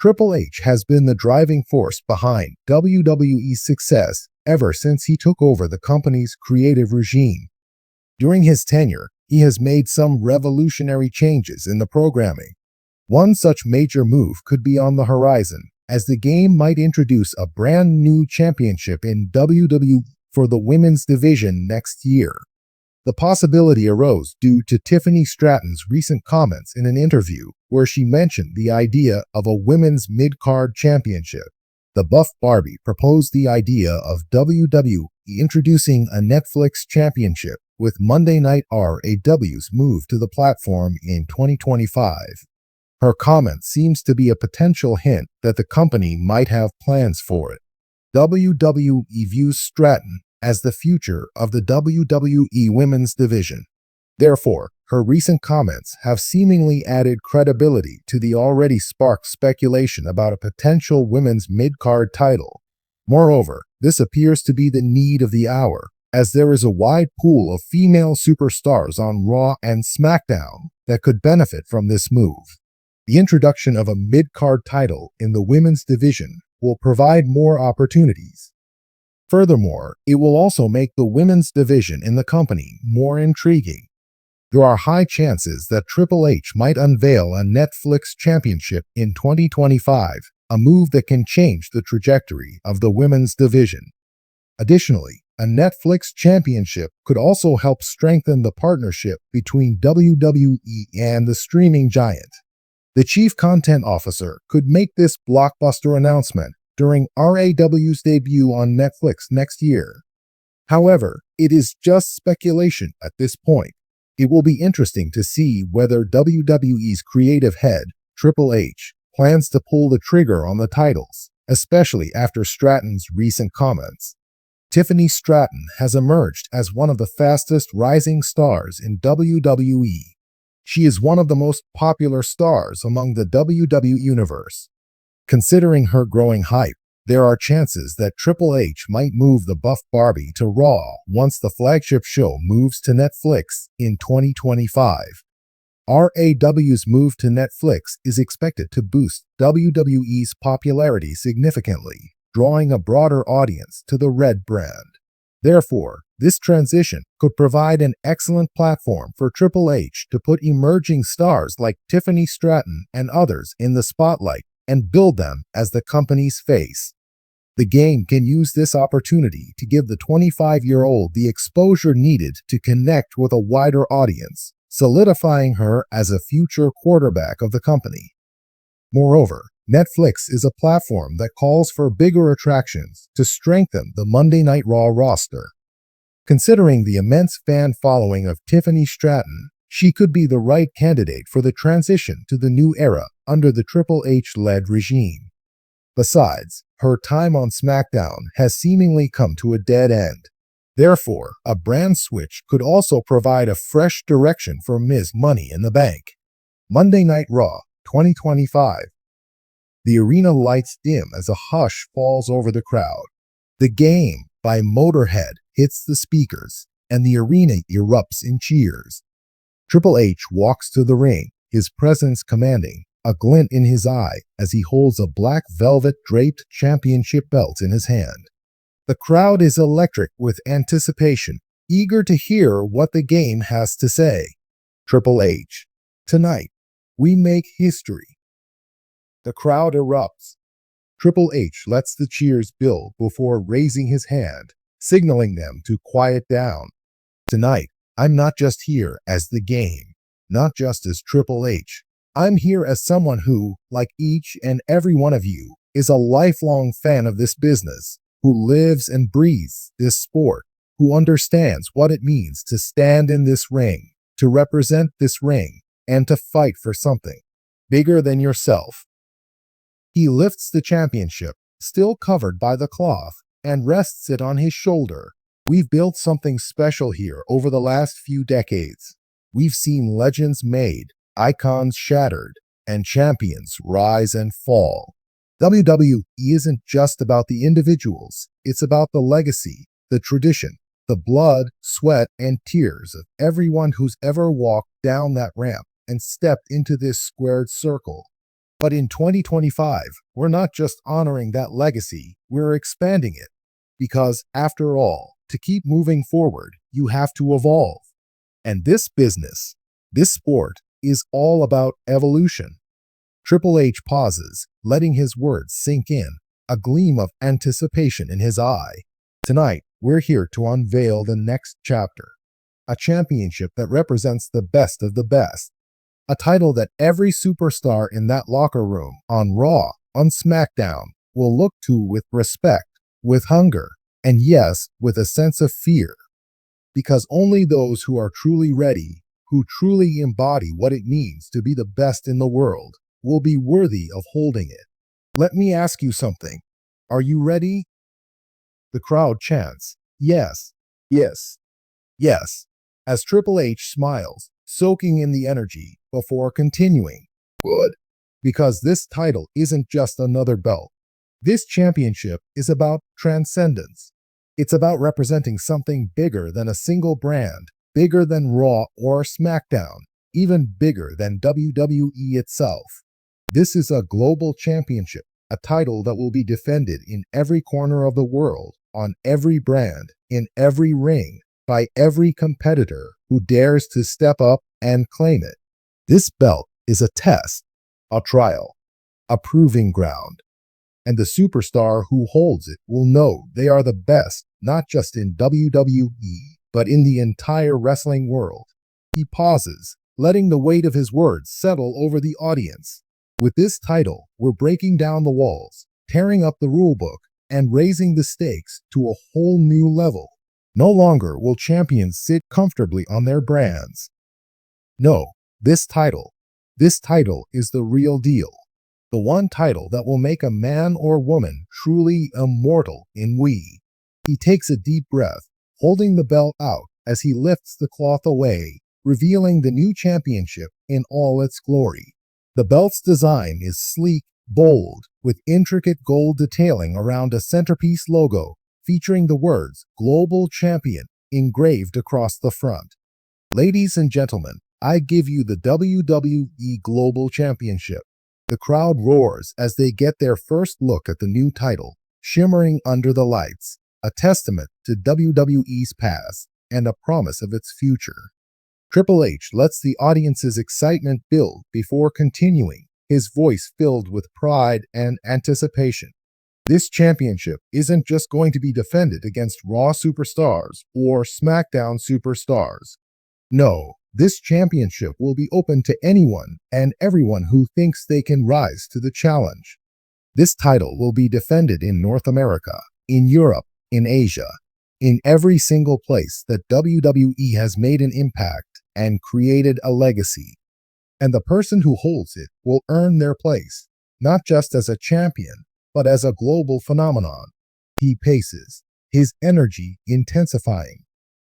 Triple H has been the driving force behind WWE's success ever since he took over the company's creative regime. During his tenure, he has made some revolutionary changes in the programming. One such major move could be on the horizon, as the game might introduce a brand new championship in WWE for the women's division next year. The possibility arose due to Tiffany Stratton's recent comments in an interview where she mentioned the idea of a women's mid-card championship. The Buff Barbie proposed the idea of WWE introducing a Netflix championship, with Monday Night Raw's move to the platform in 2025. Her comment seems to be a potential hint that the company might have plans for it. WWE views Stratton as the future of the WWE women's division. Therefore, her recent comments have seemingly added credibility to the already sparked speculation about a potential women's mid-card title. Moreover, this appears to be the need of the hour, as there is a wide pool of female superstars on Raw and SmackDown that could benefit from this move. The introduction of a mid-card title in the women's division will provide more opportunities. Furthermore, it will also make the women's division in the company more intriguing. There are high chances that Triple H might unveil a Netflix championship in 2025, a move that can change the trajectory of the women's division. Additionally, a Netflix championship could also help strengthen the partnership between WWE and the streaming giant. The chief content officer could make this blockbuster announcement during RAW's debut on Netflix next year. However, it is just speculation at this point. It will be interesting to see whether WWE's creative head, Triple H, plans to pull the trigger on the titles, especially after Stratton's recent comments. Tiffany Stratton has emerged as one of the fastest rising stars in WWE. She is one of the most popular stars among the WWE Universe. Considering her growing hype, there are chances that Triple H might move the Buff Barbie to Raw once the flagship show moves to Netflix in 2025. RAW's move to Netflix is expected to boost WWE's popularity significantly, drawing a broader audience to the Red brand. Therefore, this transition could provide an excellent platform for Triple H to put emerging stars like Tiffany Stratton and others in the spotlight and build them as the company's face. The game can use this opportunity to give the 25-year-old the exposure needed to connect with a wider audience, solidifying her as a future quarterback of the company. Moreover, Netflix is a platform that calls for bigger attractions to strengthen the Monday Night Raw roster. Considering the immense fan following of Tiffany Stratton, she could be the right candidate for the transition to the new era under the Triple H-led regime. Besides, her time on SmackDown has seemingly come to a dead end. Therefore, a brand switch could also provide a fresh direction for Ms. Money in the Bank. Monday Night Raw 2025. The arena lights dim as a hush falls over the crowd. The Game by Motorhead hits the speakers, and the arena erupts in cheers. Triple H walks to the ring, his presence commanding, a glint in his eye as he holds a black velvet-draped championship belt in his hand. The crowd is electric with anticipation, eager to hear what the Game has to say. Triple H. Tonight, we make history. The crowd erupts. Triple H lets the cheers build before raising his hand, signaling them to quiet down. Tonight, I'm not just here as the Game, not just as Triple H. I'm here as someone who, like each and every one of you, is a lifelong fan of this business, who lives and breathes this sport, who understands what it means to stand in this ring, to represent this ring, and to fight for something bigger than yourself. He lifts the championship, still covered by the cloth, and rests it on his shoulder. We've built something special here over the last few decades. We've seen legends made, icons shattered, and champions rise and fall. WWE isn't just about the individuals. It's about the legacy, the tradition, the blood, sweat, and tears of everyone who's ever walked down that ramp and stepped into this squared circle. But in 2025, we're not just honoring that legacy, we're expanding it. Because, after all, to keep moving forward, you have to evolve. And this business, this sport, is all about evolution. Triple H pauses, letting his words sink in, a gleam of anticipation in his eye. Tonight, we're here to unveil the next chapter. A championship that represents the best of the best. A title that every superstar in that locker room, on Raw, on SmackDown, will look to with respect, with hunger, and yes, with a sense of fear. Because only those who are truly ready, who truly embody what it means to be the best in the world, will be worthy of holding it. Let me ask you something. Are you ready? The crowd chants, yes, yes, yes, as Triple H smiles, soaking in the energy before continuing. Good. Because this title isn't just another belt. This championship is about transcendence. It's about representing something bigger than a single brand, bigger than Raw or SmackDown, even bigger than WWE itself. This is a global championship, a title that will be defended in every corner of the world, on every brand, in every ring, by every competitor who dares to step up and claim it. This belt is a test, a trial, a proving ground. And the superstar who holds it will know they are the best, not just in WWE, but in the entire wrestling world. He pauses, letting the weight of his words settle over the audience. With this title, we're breaking down the walls, tearing up the rulebook, and raising the stakes to a whole new level. No longer will champions sit comfortably on their brands. No, this title is the real deal. The one title that will make a man or woman truly immortal in Wwe. He takes a deep breath, holding the belt out as he lifts the cloth away, revealing the new championship in all its glory. The belt's design is sleek, bold, with intricate gold detailing around a centerpiece logo featuring the words Global Champion engraved across the front. Ladies and gentlemen, I give you the WWE Global Championship. The crowd roars as they get their first look at the new title, shimmering under the lights, a testament to WWE's past and a promise of its future. Triple H lets the audience's excitement build before continuing, his voice filled with pride and anticipation. This championship isn't just going to be defended against Raw superstars or SmackDown superstars. No, this championship will be open to anyone and everyone who thinks they can rise to the challenge. This title will be defended in North America, in Europe, in Asia, in every single place that WWE has made an impact and created a legacy. And the person who holds it will earn their place, not just as a champion, but as a global phenomenon. He paces, his energy intensifying.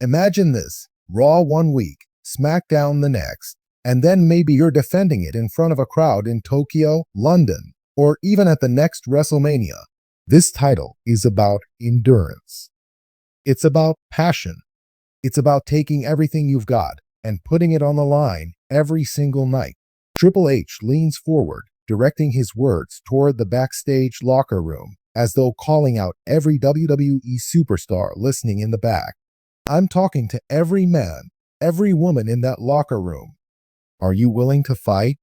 Imagine this, Raw one week, SmackDown the next, and then maybe you're defending it in front of a crowd in Tokyo, London, or even at the next WrestleMania. This title is about endurance. It's about passion. It's about taking everything you've got and putting it on the line every single night. Triple H leans forward, directing his words toward the backstage locker room, as though calling out every WWE superstar listening in the back. I'm talking to every man, every woman in that locker room. Are you willing to fight?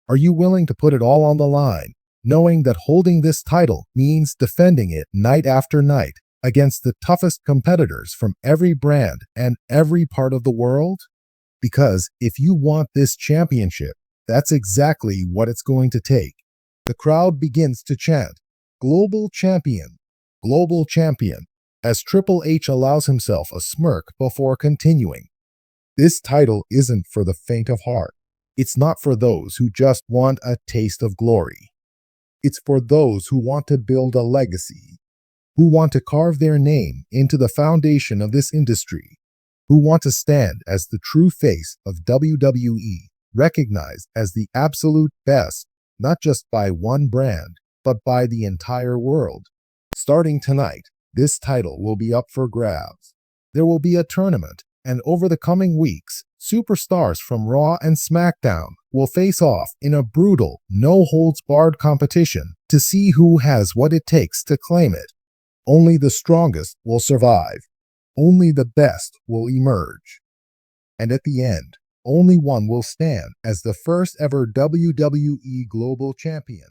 Are you willing to put it all on the line, knowing that holding this title means defending it night after night against the toughest competitors from every brand and every part of the world? Because if you want this championship, that's exactly what it's going to take. The crowd begins to chant, Global Champion, Global Champion, as Triple H allows himself a smirk before continuing. This title isn't for the faint of heart. It's not for those who just want a taste of glory. It's for those who want to build a legacy, who want to carve their name into the foundation of this industry, who want to stand as the true face of WWE, recognized as the absolute best, not just by one brand, but by the entire world. Starting tonight, this title will be up for grabs. There will be a tournament, and over the coming weeks, superstars from Raw and SmackDown will face off in a brutal, no-holds-barred competition to see who has what it takes to claim it. Only the strongest will survive. Only the best will emerge. And at the end, only one will stand as the first ever WWE Global Champion.